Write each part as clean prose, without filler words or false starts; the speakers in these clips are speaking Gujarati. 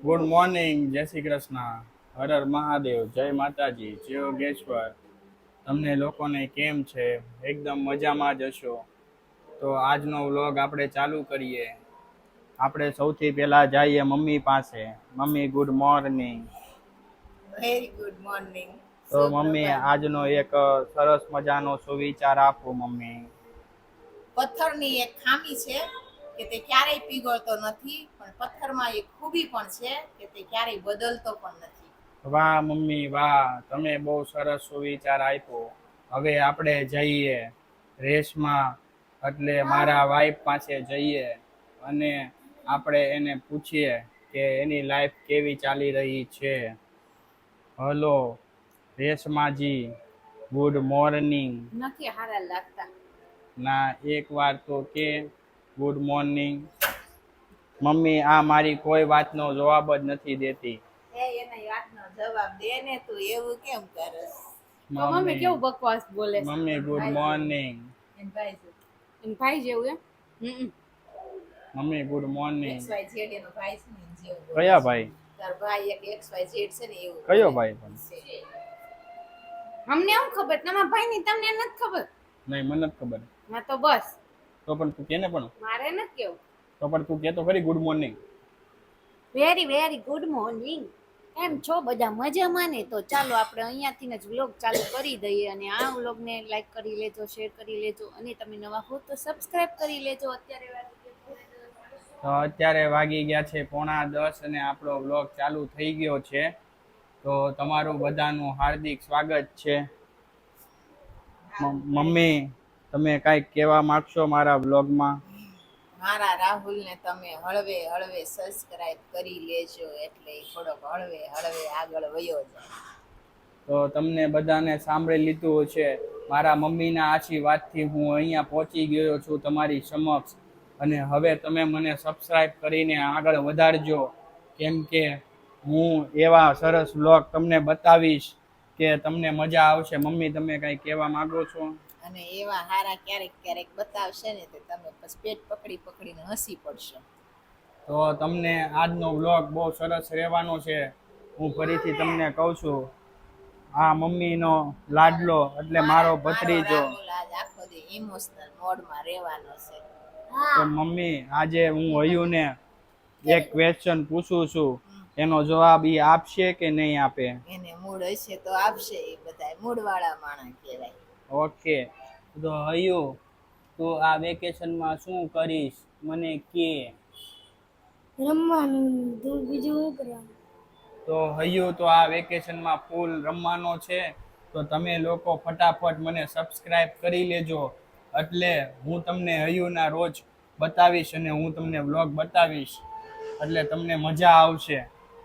ગુડ મોર્નિંગ, જય શ્રી કૃષ્ણ, હર હર મહાદેવ, જય માતાજી, જય યોગેશ્વર. તમને લોકોને કેમ છે? એકદમ મજામાં જ હશો. તો આજનો વ્લોગ આપણે ચાલુ કરીએ. આપણે સૌથી પહેલા જઈએ મમ્મી પાસે. Mummy good morning. Very good morning. તો મમ્મી આજનો એક સરસ મજાનો સુવિચાર આપો મમ્મી. પથ્થરની એક ખામી છે કે તે ક્યારેય પીગળતો નથી, પણ પથ્થરમાં એક ખૂબી પણ છે કે તે ક્યારેય બદલતો પણ નથી. વાહ મમ્મી વાહ, તમે બહુ સરસ સુવિચાર આપ્યો. હવે આપણે જઈએ રેસમાં, એટલે મારા વાઈફ પાસે જઈએ અને આપણે એને પૂછીએ કે એની લાઈફ કેવી ચાલી રહી છે. Hello Reshmaji, good morning. નથી હારા લાગતા. ના એક વાર તો કે ગુડ મોર્નિંગ. મમ્મી આ મારી કોઈ વાતનો જવાબ જ નથી દેતી. એના વાતનો જવાબ દે ને, તું એવું કેમ કરસ? મમ્મી કેવું બકવાસ બોલે. Mummy good morning. એન ભાઈ જેવું એમ. મમ્મી ગુડ મોર્નિંગ. XYZ એનો ભાઈ છે ને જેવું બોલે કયા છે. ભાઈ? તાર ભાઈ એક XYZ છે ને એવું કયો બોલે ભાઈ પણ? છે. અમને એમ ખબર, તમારા ભાઈ ની તમને નથી ખબર. નહીં મને નથી ખબર. હા તો બસ, તો પણ તું કેને પણ. મારે નથી કેવું. તો પણ તું કે તો ખરી good morning. Very very good morning. એમ છો બધા મજામાં ને? તો ચાલો આપણે અહીંયાથી જ વ્લોગ ચાલુ કરી દઈએ, અને આ વ્લોગને લાઈક કરી લેજો, શેર કરી લેજો, અને તમે નવા હો તો સબસ્ક્રાઇબ કરી લેજો. તો અત્યારે વાગી ગયા છે 9:45 અને આપણો વ્લોગ ચાલુ થઈ ગયો છે. તો તમારું બધાનું હાર્દિક સ્વાગત છે. મમ્મી તમે કાંઈક કહેવા માંગશો મારા વ્લોગમાં? મારા રાહુલને તમે હળવે હળવે સબસ્ક્રાઇબ કરી લેજો, એટલે ઈ થોડોક હળવે હળવે આગળ વયો જાય. તો તમને બધાને સાંભળી લીધું છે. મારા મમ્મીના આશીર્વાદથી હું અહીંયા પહોંચી ગયો છું તમારી સમક્ષ. અને હવે તમે મને સબસ્ક્રાઇબ કરીને આગળ વધારજો, કેમ કે હું એવા સરસ વ્લોગ તમને બતાવીશ કે તમને મજા આવશે. મમ્મી તમે કંઈ કહેવા માંગો છો? અને એવા હારા ક્યારેક ક્યારેક બતાવશે ને તો તમે પછી પેટ પકડી પકડીને હસી પડશો. તો તમને આજનો વ્લોગ બહુ સરસ રહેવાનો છે. હું ફરીથી તમને કહું છું, આ મમ્મીનો લાડલો એટલે મારો ભત્રીજો. રાહુલ આજ આખો દી ઇમોશનલ મોડમાં રહેવાનો છે. તો મમ્મી આજે હું હયુને એક ક્વેશ્ચન પૂછું છું, એનો જવાબ ઈ આપશે કે નહીં આપે? એને મૂડ હશે તો આપશે. એ બધા મૂડ વાળા માણસ કહેવાય. ઓકે. તો હયુ તું આ વેકેશનમાં શું કરીશ મને કે? રમવાનું, બીજું શું કરવાનું? તો હયુ તો આ વેકેશનમાં ફૂલ રમવાનો છે. તો તમે લોકો ફટાફટ મને સબસ્ક્રાઇબ કરી લેજો, એટલે હું તમને હયુના રોજ બતાવીશ અને હું તમને વ્લોગ બતાવીશ, એટલે તમને મજા આવશે.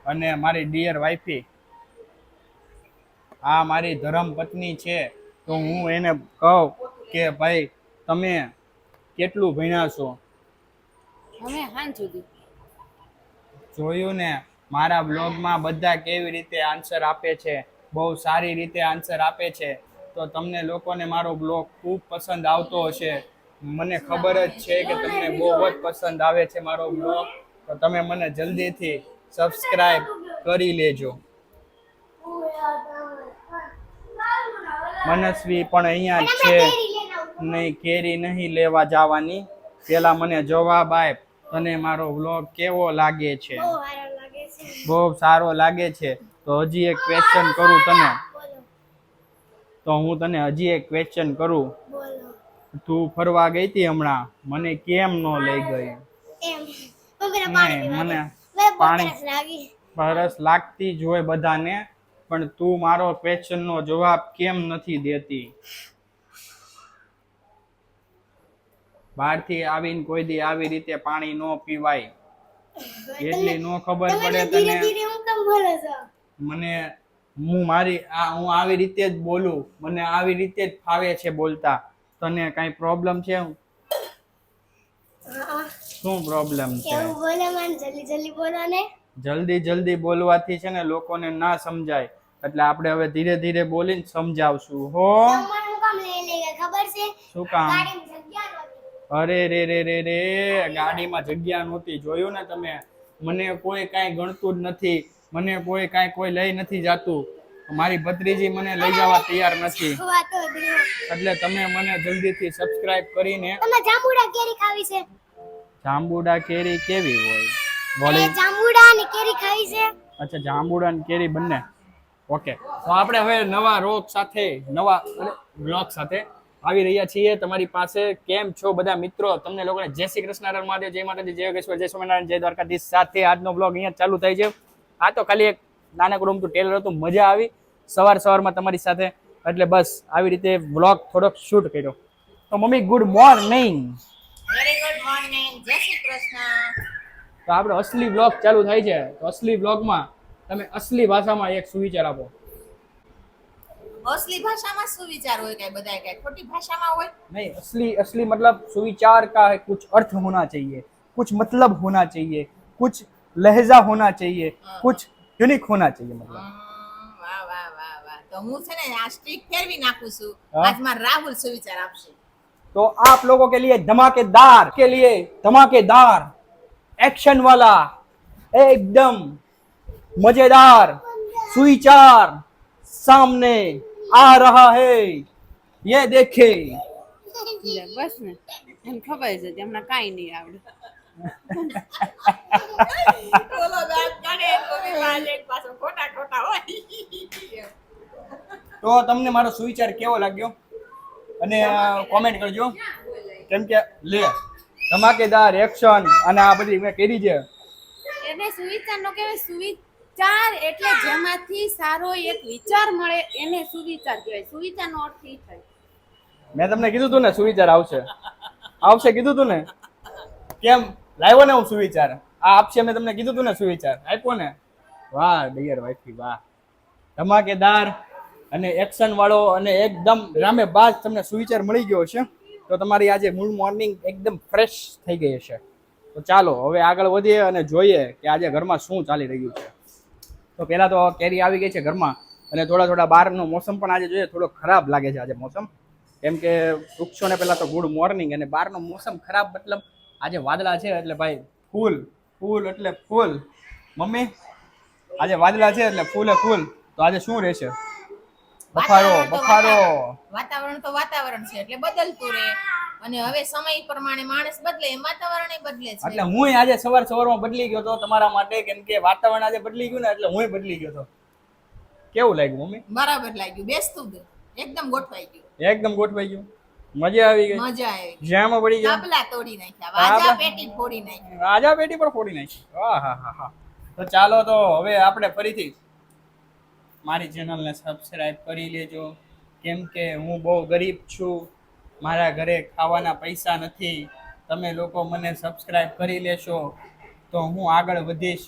અને મારી ડિયર વાઈફી, આ મારી ધર્મ પત્ની છે. તો હું એને કહું કે ભાઈ તમે કેટલું ભણ્યા છો? અમે હાન સુધી જોયું ને, મારા બ્લોગમાં બધા કેવી રીતે આન્સર આપે છે, બહુ સારી રીતે આન્સર આપે છે. તો તમને લોકોને મારો બ્લોગ ખૂબ પસંદ આવતો હશે. મને ખબર જ છે કે તમને બહુ જ પસંદ આવે છે મારો બ્લોગ. તો તમે મને જલ્દીથી સબસ્ક્રાઇબ કરી લેજો. મનસ્વી પણ અહીંયા જ છે. નહીં, કેરી નહીં લેવા જવાની. પેલા મને જવાબ આપ, તને મારો વ્લોગ કેવો લાગે છે? બહુ સારો લાગે છે. તો હજી એક ક્વેશ્ચન કરું તને. તો હું તને હજી એક ક્વેશ્ચન કરું. તું ફરવા ગઈ હતી હમણાં, મને કેમ ન લઈ ગઈ? નહીં, મને પાણી પરસ લાગતી જ હોય બધાને, પણ તું મારો ક્વેશ્ચનનો જવાબ કેમ નથી દેતી? બહારથી આવીને કોઈ દી આવી રીતે પાણી ન પીવાય, એટલી નો ખબર પડે તને? મને હું આવી રીતે જ બોલું, મને આવી રીતે જ ફાવે છે બોલતા. તને કઈ પ્રોબ્લેમ છે? શું પ્રોબ્લેમ છે? જલ્દી જલ્દી બોલવાથી છે ને લોકોને ના સમજાય, એટલે આપણે હવે ધીરે ધીરે બોલીને સમજાવશું હો. શું કામ? અરે રે રે રે રે, ગાડીમાં જગ્યા નહોતી. જોયું ને તમે, મને કોઈ કાંઈ ગણતું જ નથી, મને કોઈ લઈ નથી જાતું, મારી ભત્રીજી મને લઈ જવા તૈયાર નથી. એટલે તમે મને જલ્દીથી સબસ્ક્રાઇબ કરીને તમે જાંબુડા કેરી ખાવી છે? જાંબુડા કેરી કેવી હોય? એ જાંબુડા અને કેરી ખાવી છે? અચ્છા, જાંબુડા અને કેરી બંને. ઓકે, તો આપણે હવે નવા રોગ સાથે નવા બ્લોગ સાથે આવી રહ્યા છીએ તમારી પાસે. કેમ છો બધા મિત્રો? તમને લોકોને જય શ્રી કૃષ્ણ, હર મહાદેવ, જય માતાજી, જય યોગેશ્વર, જય સ્વામિનારાયણ, જય દ્વારકાધીશ. સાથે આજનો બ્લોગ અહીંયા ચાલુ થાય છે. આ તો ખાલી એક નાનકડું અમથું ટેલર હતું, મજા આવી સવારમાં તમારી સાથે, એટલે બસ આવી રીતે બ્લોગ થોડોક શૂટ કર્યો. તો mummy good morning. Very good morning, જય શ્રી કૃષ્ણ. તો આપણો અસલી બ્લોગ ચાલુ થાય છે. તો અસલી બ્લોગમાં તમે અસલી ભાષામાં એક સુવિચાર આપો. અસલી ભાષામાં શું વિચાર હોય? કઈ બધા કઈ ખોટી ભાષામાં હોય? नहीं, असली मतलब सुविचार का है, कुछ अर्थ होना चाहिए, कुछ मतलब होना चाहिए, कुछ लहजा होना चाहिए, कुछ यूनिक होना चाहिए मतलब. વાહ વાહ વાહ વાહ. તો હું છે ને આ સ્ટ્રીક ફેરવી નાખું છું. હા? આજ માર રાહુલ સુવિચાર આપશે. तो आप लोगों के लिए धमाकेदार एक्शन वाला एकदम मजेदार सुविचार सामने आ रहा है, ये देखे. લે બસ ને, એમ ખબર છે કે હમણાં કાંઈ નહીં આવડે. બોલો ગામ કાઢે તો બી વાજે પાછો ખોટા ખોટા હોય. તો તમને મારો સુવિચાર કેવો લાગ્યો અને કોમેન્ટ કરજો. કેમ કે લે ધમાકેદાર એક્શન અને આ બધી મેં કરી છે. એને સુવિચાર નો કહેવાય. સુવિચાર એટલે જેમાંથી સારો એક વિચાર મળે એને સુવિચાર કહેવાય. સુવિચારનો અર્થ એ થાય. મેં તમને કીધું તું ને સુવિચાર આવશે કીધું તું ને. કેમ લાવ્યો ને હું સુવિચાર? આ આપશે, મેં તમને કીધું તું ને સુવિચાર આપ્યો ને. વાહ ડિયર વાઈફી વાહ. ધમાકેદાર અને એક્શન વાળો અને એકદમ ડ્રામે બાજ તમને સુવિચાર મળી ગયો છે. તો તમારી આજે મૂળ મોર્નિંગ એકદમ ફ્રેશ થઈ ગઈ હશે. તો ચાલો હવે આગળ વધીએ અને જોઈએ કે આજે ઘરમાં શું ચાલી રહ્યું છે. તો પહેલા તો કેરી આવી ગઈ છે ઘરમાં, અને થોડા બહારનો મોસમ પણ આજે જોઈએ થોડો ખરાબ લાગે છે આજે મોસમ. કેમ કે વૃક્ષોને પહેલા તો ગુડ મોર્નિંગ, અને બહારનો મોસમ ખરાબ મતલબ આજે વાદળા છે એટલે ભાઈ ફૂલ એટલે ફૂલ. મમ્મી આજે વાદળા છે એટલે ફૂલે ફૂલ. તો આજે શું રહેશે? બફારો. વાતાવરણ તો વાતાવરણ છે એટલે બદલતું રહે, અને હવે સમય પ્રમાણે માણસ બદલે એમ વાતાવરણ બદલે છે. એટલે હું આજે સવારમાં બદલી ગયો તો તમારા માટે, કેમ કે વાતાવરણ આજે બદલી ગયું ને એટલે હું બદલી ગયો તો. કેવું લાગ્યું મમ્મી? બરાબર લાગ્યું, બેસતું ગયું, એકદમ ગોઠવાઈ ગયું. એકદમ ગોઠવાઈ ગયું, મજા આવી ગઈ. મજા આવી, જ્યાંમાં પડી ગયા, કાબલા તોડી નાખ્યા, વાજા પેટી ફોડી નાખી, રાજા પેટી પર ફોડી નાખી. હા. તો ચાલો તો હવે આપણે ફરીથી મારી ચેનલને સબસ્ક્રાઇબ કરી લેજો. કેમ કે હું બહુ ગરીબ છું, મારા ઘરે ખાવાના પૈસા નથી. તમે લોકો મને સબસ્ક્રાઇબ કરી લેશો તો હું આગળ વધીશ,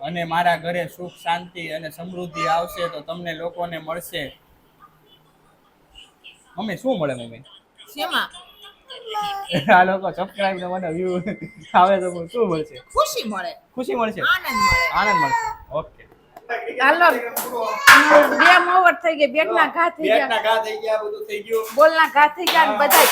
અને મારા ઘરે સુખ શાંતિ અને સમૃદ્ધિ આવશે તો તમને લોકોને મળશે. મમ્મી શું મળે મમ્મી? શેમાં? આ લોકો સબસ્ક્રાઇબ ને મને વ્યૂ આવે તો શું મળશે? ખુશી મળે, ખુશી મળશે, આનંદ મળશે. ઓકે હાલો, 2 ઓવર થઈ ગઈ, બેટના ઘા થઈ ગયા, બધું થઈ ગયું, બોલના ઘા થઈ ગયા, અને બધા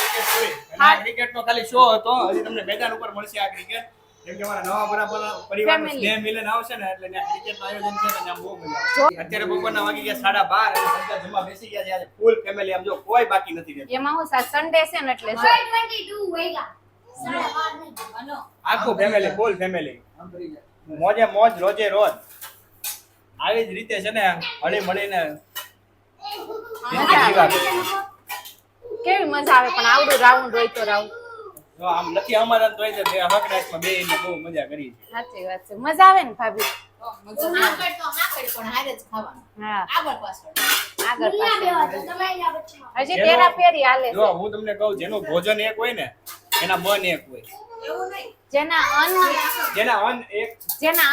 આ ક્રિકેટ નો ખાલી શો હતો. હજી તમને મેદાન ઉપર મળશે આ ક્રિકેટ. કેમ કે મારા નવા બરાબર પરિવારનો સ્નેહ મિલન આવશે ને એટલે ત્યાં ક્રિકેટનું આયોજન છે ને ત્યાં બહુ મજા આવે. અત્યારે બપોરના વાગી ગયા 12:30 અને બધા જમવા બેસી ગયા છે. આજે ફૂલ ફેમિલી, આમ જો કોઈ બાકી નથી રહેતું. એમાં હું સન્ડે છે ને એટલે 22 વાગ્યા 12:30. આખું ફેમિલી, ફૂલ ફેમિલી, મોજે મોજ, રોજે રોજ. આવી જ રીતે છે ને હળી મળીને કેવી મજા આવે. પણ આવડું રાઉન્ડ હોય તો રાઉન્ડ જો આમ નથી અમારા તો બે હકડાસમાં બેહીને બહુ મજા કરી છે. સાચી વાત છે, મજા આવે ને ભાભી? પણ હારે જ ખાવાનું, હા, આગળ પાછળ. આગળ તમારી પાછળ હજી તેરા ફેરી હાલે જો છે. હું તમને કહું, જેનું ભોજન એક હોય ને એના મન એક હોય. એવું નહીં, જેના જેના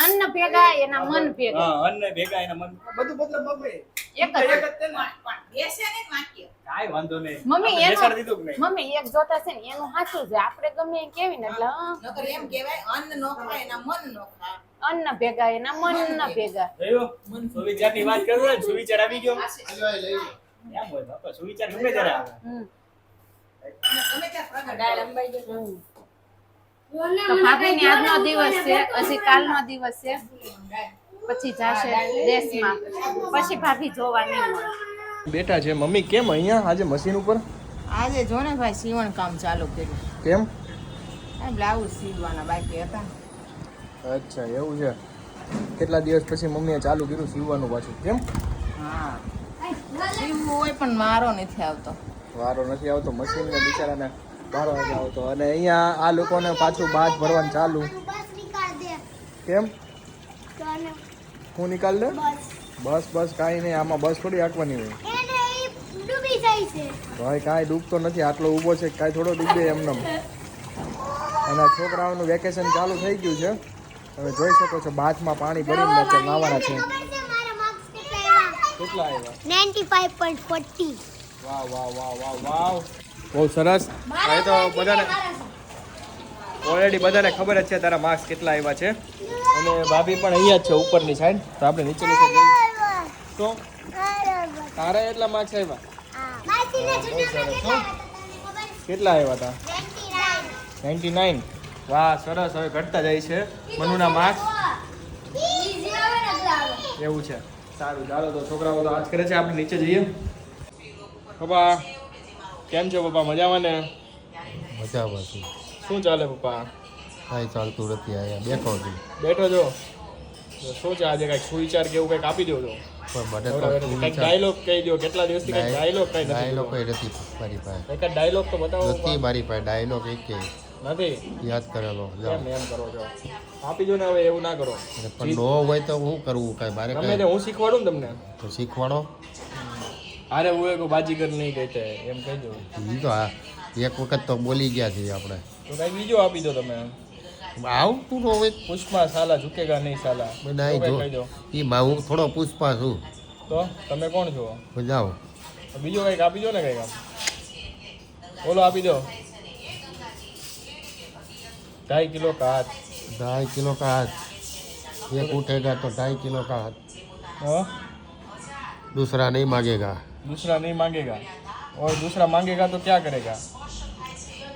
અન્ન ભેગા એના મન ભેગા. અન્ન ભેગા એના મન બધું મતલબ મમ્મી એક જ એક જ છે ને. પણ બેસે ને વાક્ય. કાંઈ વાંધો નહીં. મમ્મી આપણે બેસાડી દીધું કે નહીં? મમ્મી એક જોતા છે ને એનું સાચું છે. આપણે ગમે એમ કેવી ને એટલે નકર એમ કહેવાય અન્ન નો ખાય એના મન નો ખાય. અન્ન ભેગા એના મન ભેગા. જોયું? સુવિચારની વાત કરું ને, સુવિચાર આવી ગયો. પાસે. એમ હોય બાપા, સુવિચાર ગમે ત્યારે આવે. હમ. અને તમે ક્યાં પ્રગટ હમ. તો ભાભીની આજનો દિવસ છે, હજી કાલનો દિવસ છે, પછી જાશે દેશમાં, પછી ભાભી જોવા નહીં મળે. બેઠા છે મમ્મી. કેમ અહીંયા આજે મશીન ઉપર? આજે જો ને ભાઈ સીવણ કામ ચાલુ કર્યું. કેમ? આ બ્લાઉઝ સીવવાના બાકી હતા. અચ્છા એવું છે. કેટલા દિવસ પછી મમ્મીએ ચાલુ કર્યું સીવવાનું પાછું? કેમ? હા સીવવું હોય પણ મારો નથી આવતો. વારો નથી આવતો મશીનને બિચારાને વારો નથી આવતો. અને અહીંયા આ લોકોને પાછું બાજ ભરવાનું ચાલુ. બસ નીકાળ દે કેમ? તને હું નિકાલ દે? બસ કાંઈ નહીં, આમાં બસ થોડી આંકવાની હોય. એને ઈ ડૂબી જાય છે. ભાઈ કાંઈ ડૂબતો નથી, આટલો ઊભો છે કાંઈ થોડો ડૂબે એમને. અને આ છોકરાઓનું વેકેશન ચાલુ થઈ ગયું છે. તમે જોઈ શકો છો બાથમાં પાણી ભરીને નાખે નાવાના છે. ખબર છે મારા માર્ક્સ કેટલા આવ્યા? કેટલા આવ્યા? 95.40. વાવ બહુ સરસ. હવે તો બધાને ઓલરેડી બધાને ખબર જ છે તારા માર્ક્સ કેટલા આવ્યા છે. અને ભાભી પણ અહીંયા જ છે ઉપરની સાઈડ. તો આપણે નીચેની સાઈડ જઈએ. તો તારા એટલા માર્ક્સ આવ્યા? માસીને બહુ સરસ. જૂના કેટલા આવ્યા હતા? 99. વાહ સરસ. હવે ઘટતા જાય છે મનુના માર્ક્સ. એવું છે. સારું ચાલો તો છોકરાઓ તો આજ કરે છે. આપણે નીચે જઈએ. પપ્પા કેમ છો પપ્પા? મજામાં ને? મજામાં છું. શું ચાલે પપ્પા? કાંઈ ચાલતું નથી, અહીંયા બેઠો છું. બેઠો છો તો શું છે આજે કાંઈક સુવિચાર કે એવું કંઈક આપી દો છો? પણ મને કંઈક ડાયલોગ કહી દો. કેટલા દિવસથી કંઈક ડાયલોગ કઈ નથી ડાયલોગ કીધો. નથી મારી પાસે. એક ડાયલોગ તો બતાવો નથી પપ્પા. મારી પાસે ડાયલોગ એક નથી યાદ કરેલો. જાઓ. કેમ એમ કરો છો? આપી દો ને હવે, એવું ના કરો. પણ નો હોય તો હું કરવું? કાંઈ મારે તમે કાંઈ તે હું શીખવાડું ને તમને. તો શીખવાડો. અરે હું એક બાજીગર નહીં કહેતે એમ કહી દો. એ તો હા એક વખત તો બોલી ગયા છીએ આપણે. તો કંઈક બીજો આપી દો તમે. આવતું તો હોય પુષ્પા સાલા ઝુકેગા નહીં સાલા. બધા એવું કંઈક કહી જો દો. એમાં હું થોડો પુષ્પા છું. તો તમે કોણ છો? જાઓ. તો બીજો કંઈક આપી દો ને કંઈક આમ. બોલો આપી દો. 2.5 કિલો का हाथ. 2.5 किलो का हाथ. एक उठेगा तो 2.5 किलो का हाथ. हाँ? दूसरा नहीं मांगेगा. दूसरा नहीं मांगेगा और दूसरा मांगेगा तो क्या करेगा?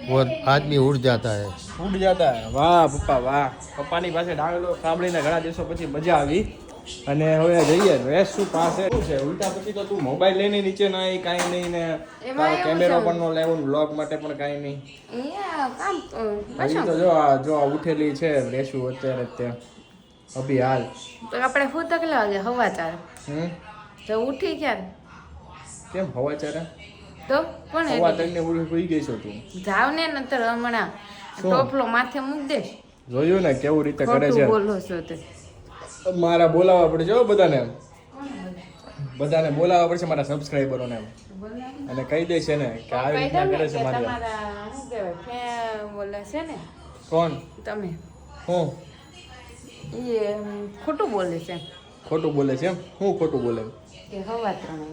वो आदमी उड़ जाता है. ઉડ જાતા હે. વાહ પપ્પા વાહ. પપ્પાની પાસે ડાયલોગ સાંભળીને ઘણા દિવસો પછી મજા આવી. અને હવે જઈએ રેસ શું પાસે શું છે ઉલટા પછી તો તું મોબાઈલ લઈને નીચે ના આવી કાંઈ નહીં ને તારો કેમેરો પણ નો લેવો વ્લોગ માટે પણ કાંઈ નહીં. હજી તો જો આ ઉઠેલી છે રેસું અત્યારે જ તે અભી હાલ. તો આપણે શું કેટલા વાગે? હવાચાર તો ઉઠી ક્યારે? કેમ હવાચારે? તો કોણ હવા તઈને ઉઈ ગઈ છો તું? જાવ ને નતર હમણાં ટોપલો માથે મૂક દે. જોયું ને કેવું રીતે કરે છે? બોલો છો તે મારા બોલાવવા પડશે હો બધાને. બધાને બોલાવવા પડશે મારા સબસ્ક્રાઈબરોને અને કહી દે છે ને કે આવી રીતના કરે છે મારી. તમારા શું કહેવાય બોલે છે ને કોણ? તમે હું એ ખોટું બોલે છે ખોટું બોલે છે? એમ હું ખોટું બોલે? કે હવા ત્રણ.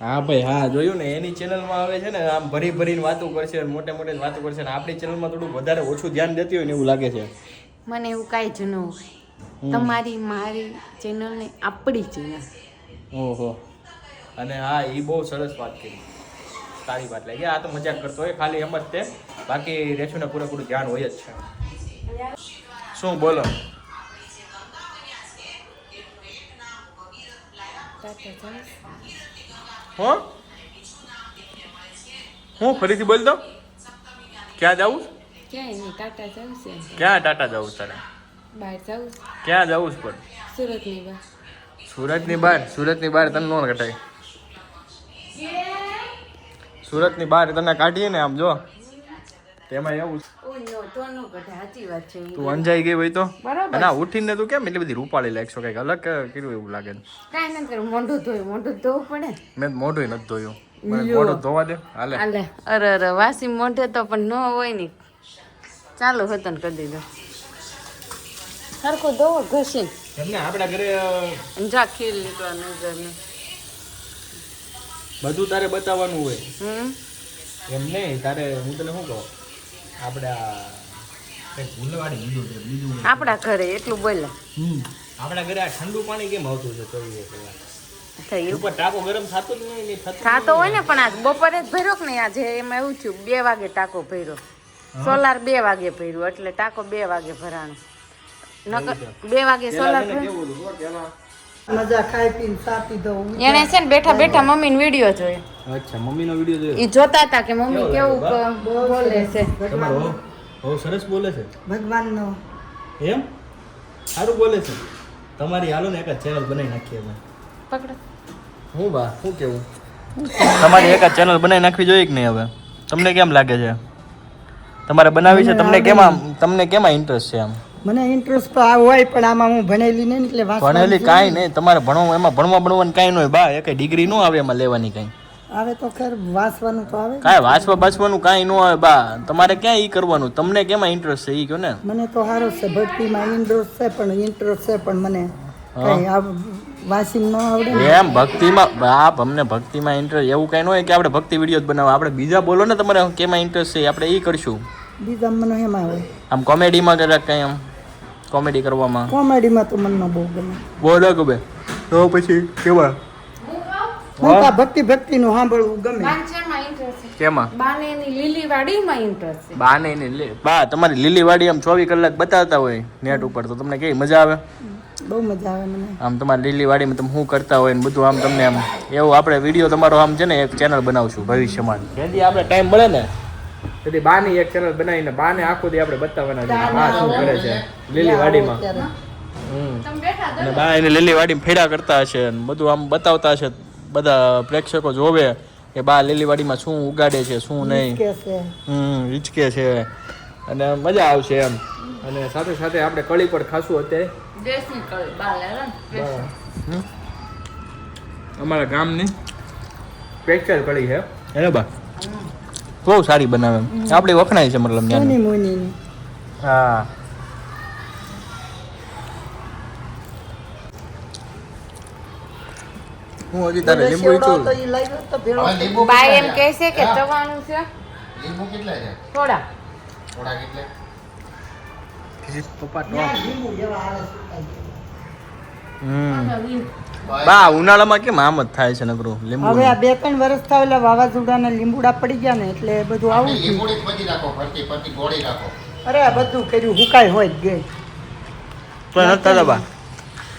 હા ભાઈ હા જોયું ને એની ચેનલમાં આવે છે ને આમ ભરી ભરીને વાતો કરશે મોટે મોટે વાતો કરશે ને આપણી ચેનલમાં થોડું વધારે ઓછું ધ્યાન દેતી હોય ને એવું લાગે છે. મને એવું કાંઈ જ ન હોય. તમારી મારી ચેનલ ને આપણી ચેનલ. ઓહો. અને હા એ બહુ સરસ વાત કરી. સારી વાત લાગી. આ તો મજાક કરતો હોય ખાલી એમ જ તે. બાકી રેશુને પૂરેપૂરું ધ્યાન હોય જ છે. શું બોલો? હો હું ફરીથી બોલ દો. ક્યાં જવું? ક્યાંય નહીં, ટાટા જવું છે. ક્યાં ટાટા જવું તારે? બહાર જવું છે. ક્યાં જવું છે પણ? સુરતની બહાર. સુરતની બહાર? સુરતની બહાર તને ન કટાય. સુરતની બહાર તને કાઢીએ ને આમ જો તેમાં એવું તો ન કઢે. સાચી વાત છે. તું અંજાઈ ગઈ હોય તો બરાબર. ના ઉઠીને તું કેમ એટલી બધી રૂપાળી લાગશો? કંઈક અલગ કર્યું એવું લાગે. કાંઈ નથી કર્યું. મોઢું ધોયું. મોઢું ધોવું પડે. મેં મોઢું નથી ધોયું. મને મોઢું ધોવા દે હાલે. હાલે. અરે વાસી મોઢે તો પણ ન હોય ને. ચાલો હતન કરી દીધો. સરખું ધોવો ઘસી. એમને આપણા ઘરે જા ખીર નીકળવા નજર. બધું તારે બતાવવાનું હોય હમ. એમ નહીં. તારે હું તને શું કહું આપણે ભૂલવાડી લીધું છે બીજું. આપણા ઘરે એટલું બોલ્યા. આપણા ઘરે આ ઠંડુ પાણી કેમ આવતું છે 24 કલાક? થયું ઉપર ટાંકો ગરમ થતો જ નહીં. થાતો હોય ને પણ આજ બપોરે જ ભર્યો કે નહીં. આજે એમાં એવું થયું 2 વાગે ટાંકો ભર્યો. સોલાર 2 વાગે ભર્યું એટલે ટાંકો 2 વાગે ભરાણો. નકર 2 વાગે સોલાર મજા ખાઈ પીને સા પીધો એને છે ને બેઠા બેઠા મમ્મીનો વિડીયો જોયો. અચ્છા મમ્મીનો વિડીયો જોયો. ઈ જોતા હતા કે મમ્મી કેવું બોલે છે. તમારો બહુ સરસ બોલે છે. ભગવાનનો એમ સારું બોલે છે. તમારી હાલો ને એક ચેનલ બનાવી નાખીએ અમે. પકડો. હું બા શું કેવું તમારી એક ચેનલ બનાવી નાખવી જોઈએ કે નહીં હવે? તમને કેમ લાગે છે? તમારે બનાવી છે? તમને કેમાં ઇન્ટરેસ્ટ છે? આમ મને ઇન્ટરેસ્ટ તો આ હોય પણ આમાં હું ભણેલી નહીં એટલે ભણેલી કાંઈ નહીં. તમારે ભણવાનું કાંઈ ન હોય બા. એક ડિગ્રી ન આવે એમાં લેવાની કાંઈ. આવે તો ખર વાંચવાનું તો આવે કાંઈ વાંચવાનું કાંઈ ન આવે બા. તમારે ક્યાં ઈ કરવાનું? તમને કેમાં ઇન્ટરેસ્ટ છે ઈ કહો ને. મને તો સારો છે ભક્તિમાં ઇન્ટરેસ્ટ છે પણ મને કઈ વાંચી ન આવડે એમ ભક્તિમાં બાપ અમને ભક્તિમાં ઇન્ટરેસ્ટ એવું કાંઈ ન હોય કે આપણે ભક્તિ વિડીયો જ બનાવવા. આપણે બીજા બોલો ને તમારે કેમાં ઇન્ટરેસ્ટ છે આપણે ઈ કરશું. બીજા મને એમાં આવે આમ કોમેડીમાં જરાક કંઈ આમ કોમેડી કરવામાં કોમેડીમાં તો મને બહુ ગમે બોલો ગમે તો પછી કેવા ભક્તિ નું સાંભળવું ગમે વાંચનમાં ઇન્ટરેસ્ટ છે. કેમાં બાને એની લીલી વાડીમાં ઇન્ટરેસ્ટ છે. બા ને બા તમારી લીલી વાડી આમ 24 કલાક બતાવતા હોય નેટ ઉપર તો તમને કેવી મજા આવે? બહુ મજા આવે મને આમ તમારી લીલી વાડીમાં તમે શું કરતા હોય ને બધું આમ તમને આમ એવું આપણે વિડીયો તમારો આમ છે ને એક ચેનલ બનાવશું ભવિષ્યમાં. જેથી આપણે ટાઈમ મળે ને તેથી બાની એક ચેનલ બનાવીને બાને આખો દી આપણે બતાવવાના છે બા શું કરે છે લીલી વાડીમાં. અને બા એની લીલી વાડીમાં ફેરા કરતા હશે અને બધું આમ બતાવતા હશે. બધા પ્રેક્ષકો જોવે કે બા લીલી વાડીમાં શું ઉગાડે છે શું નહીં. હિચકે છે અને મજા આવશે એમ. અને સાથે સાથે આપણે કળી પર ખાશું અત્યારે દેશની કળી બા લે ને. અમારા ગામની સ્પેશિયલ કળી છે હે બા. બહુ સારી બનાવે આપણી વખણાય છે મતલબ ત્યાંની. હા હું હજી તારે લીંબુ ઈચું બા એમ કહે છે કે ચવાનું છે લીંબુ કેટલા છે? થોડા કેટલા? પપ્પા બા ઉનાળામાં કેમ આમ જ થાય છે નકરું લીંબુ? હવે આ 2-3 વર્ષ થયા એટલે વાવાઝોડાના લીંબુડા પડી ગયા ને એટલે બધું આવું થયું. લીંબુડી બધી રાખો, ફરતી ગોળી રાખો. અરે આ બધું કર્યું હુકાય હોય જ ગઈ તો નથી થતા બા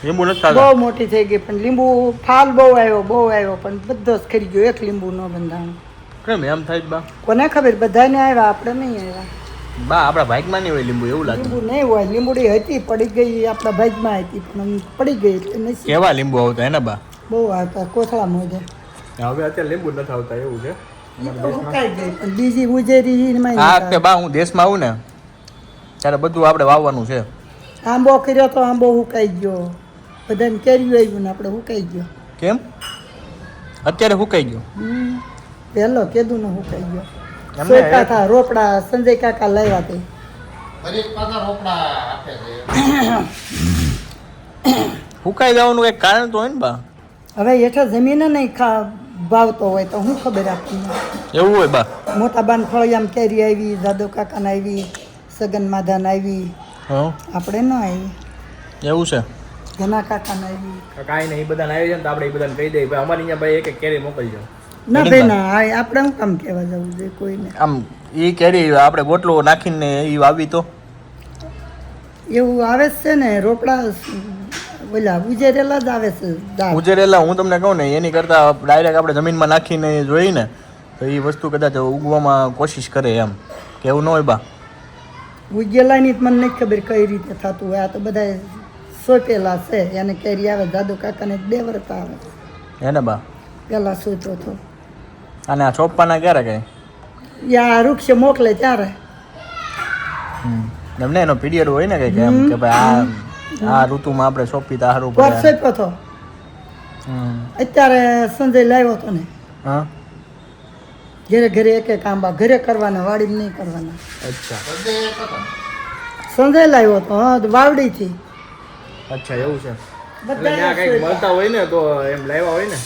લીંબુ નથી થતા. બહુ મોટી થઈ ગઈ પણ લીંબુ ફાલ બહુ આવ્યો પણ બધો જ ખરી ગયો. એક લીંબુ ન બંધાણું. કેમ એમ થાય બા? કોને ખબર બધાને આવ્યા આપણે નહીં આવ્યા. બા આપણા ભાગમાં નહીં હોય લીંબુ એવું લાગે. લીંબુ નહીં હોય. લીંબુડી હતી પડી ગઈ આપણા ભાગમાં હતી પણ પડી ગઈ એટલે નહીં. કેવા લીંબુ આવતા હે ને બા? બહુ આવતા કોથળા મોજે. હવે અત્યારે લીંબુ નથી આવતા એવું છે. હુકાઈ ગઈ પણ બીજી ઉજેરી આ વખતે બા હું દેશમાં આવું ને ત્યારે બધું આપણે વાવવાનું છે. આંબો કર્યો તો આંબો હુકાઈ ગયો. બધાને કેરીયું આવ્યું ને આપણે હુકાઈ ગયો. કેમ અત્યારે હુકાઈ ગયો? પહેલો કેદું નો હુકાઈ ગયો. સોયકા થા રોપડા સંજય કાકા લાવ્યા તે બધી પાછા રોપડા આપે છે. હુકાઈ જવાનું એક કારણ તો હોય ને બા? હવે હેઠળ જમીન નહીં ભાવતો હોય તો શું ખબર આપણને. એવું હોય બા? મોટા બાન ફળિયામ કેરી આવી, જાદવ કાકાને આવી, સગન માધાને આવી, આપણે ન આવી. એવું છે? ઘના કાકાને આવી. કાંઈ નહીં બધાને આવી જાય ને તો આપણે એ બધાને કહી દઈએ ભાઈ અમારી અહીંયા ભાઈ એક કેરી મોકલજો. ના ભાઈ ના આપણે શું કામ કહેવા જવું જોઈએ કોઈને? આમ એ કેરી આપણે બોટલો નાખીને એ વાવી તો એવું આવે છે ને રોપડા ઓલા ઉજેરેલા જ આવે છે. ઉજેરેલા હું તમને કહું ને એની કરતા ડાયરેક્ટ આપણે જમીનમાં નાખીને જોઈએ ને તો એ વસ્તુ કદાચ ઉગવામાં કોશિશ કરે એમ કે એવું ન હોય બા? ઉજેલાની મને નહીં ખબર કઈ રીતે થતું હોય. આ તો બધા સોંપેલા છે એને કેરી આવે. દાદુ કાકાને 2 વર્ષ આવે હે ને બા? પેલા સોચ્યો હતો. અને આ ચોપ્પાના ક્યારે કઈ યા વૃક્ષ મોકલે ત્યારે એમને એનો પીરિયડ હોય ને કઈ એમ કે ભાઈ આ ઋતુમાં આપણે સોંપી તો સારું પડે. સોંપ્યો હતો અત્યારે સંજય લાવ્યો હતો ને. હા ઘરે ઘરે એક આંબા ઘરે કરવાના વાડી નહીં કરવાના. અચ્છા સંજય લાવ્યો હતો. હા વાવડીથી. અચ્છા એવું છે. બધા કઈક મળતા હોય ને તો એમ લાવ્યા હોય ને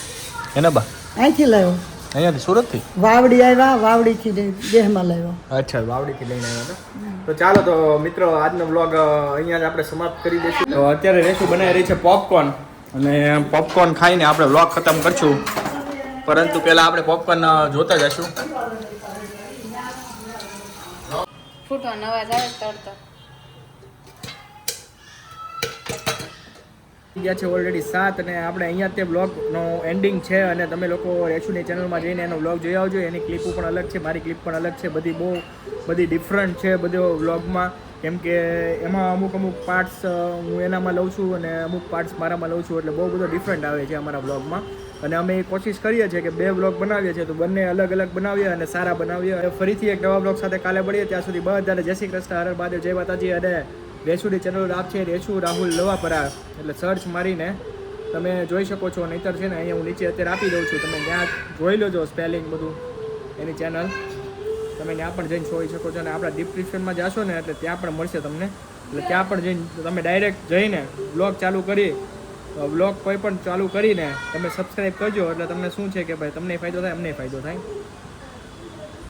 એને બા? અહીંથી લાવ્યો. અહીંયાથી સુરતથી? વાવડી આવ્યા. વાવડીથી દેહમાં લાવ્યો. અચ્છા વાવડીથી લઈને આવ્યા હતા. તો ચાલો તો મિત્રો આજનો વ્લોગ અહીંયા જ આપણે સમાપ્ત કરી દઈશું. તો અત્યારે રેશુ બનાવી રહી છે પોપકોર્ન અને પોપકોર્ન ખાઈને આપણે વ્લોગ ખતમ કરશું. પરંતુ પહેલાં આપણે પોપકોર્ન જોતા જશું. ફૂટવાનો અવાજ આવે તડતો. ગયા છે ઓલરેડી 7 અને આપણે અહીંયા તે બ્લોગનો એન્ડિંગ છે અને તમે લોકો રેશુની ચેનલમાં જઈને એનો બ્લોગ જોઈ આવજો. એની ક્લિપો પણ અલગ છે, મારી ક્લિપ પણ અલગ છે, બધી ડિફરન્ટ છે બધો વ્લોગમાં, કેમ કે એમાં અમુક પાર્ટ્સ હું એનામાં લઉં છું અને અમુક પાર્ટ્સ મારામાં લઉં છું, એટલે બહુ બધો ડિફરન્ટ આવે છે અમારા બ્લોગમાં. અને અમે કોશિશ કરીએ છીએ કે 2 બ્લોગ બનાવીએ છીએ તો બંને અલગ અલગ બનાવીએ અને સારા બનાવીએ. ફરીથી એક નવા બ્લોગ સાથે કાલે મળીએ. ત્યાં સુધી બધાને જય શ્રી કૃષ્ણ, હર હર મહાદેવ, જય માતાજી. અને રેશુની ચેનલ આપ છે રેશુ રાહુલ નવાપરા, એટલે સર્ચ મારીને તમે જોઈ શકો છો. નહીંતર છે ને અહીંયા હું નીચે અત્યારે આપી દઉં છું, તમે ત્યાં જોઈ લેજો સ્પેલિંગ બધું એની ચેનલ, તમે ત્યાં પણ જઈને જોઈ શકો છો. અને આપણા ડિસ્ક્રિપ્શનમાં જાશો ને એટલે ત્યાં પણ મળશે તમને, એટલે ત્યાં પણ જઈને તમે ડાયરેક્ટ જઈને બ્લોગ ચાલુ કરી બ્લોગ કોઈ પણ ચાલુ કરીને તમે સબસ્ક્રાઈબ કરજો, એટલે તમને શું છે કે ભાઈ તમને ફાયદો થાય, અમને ફાયદો થાય.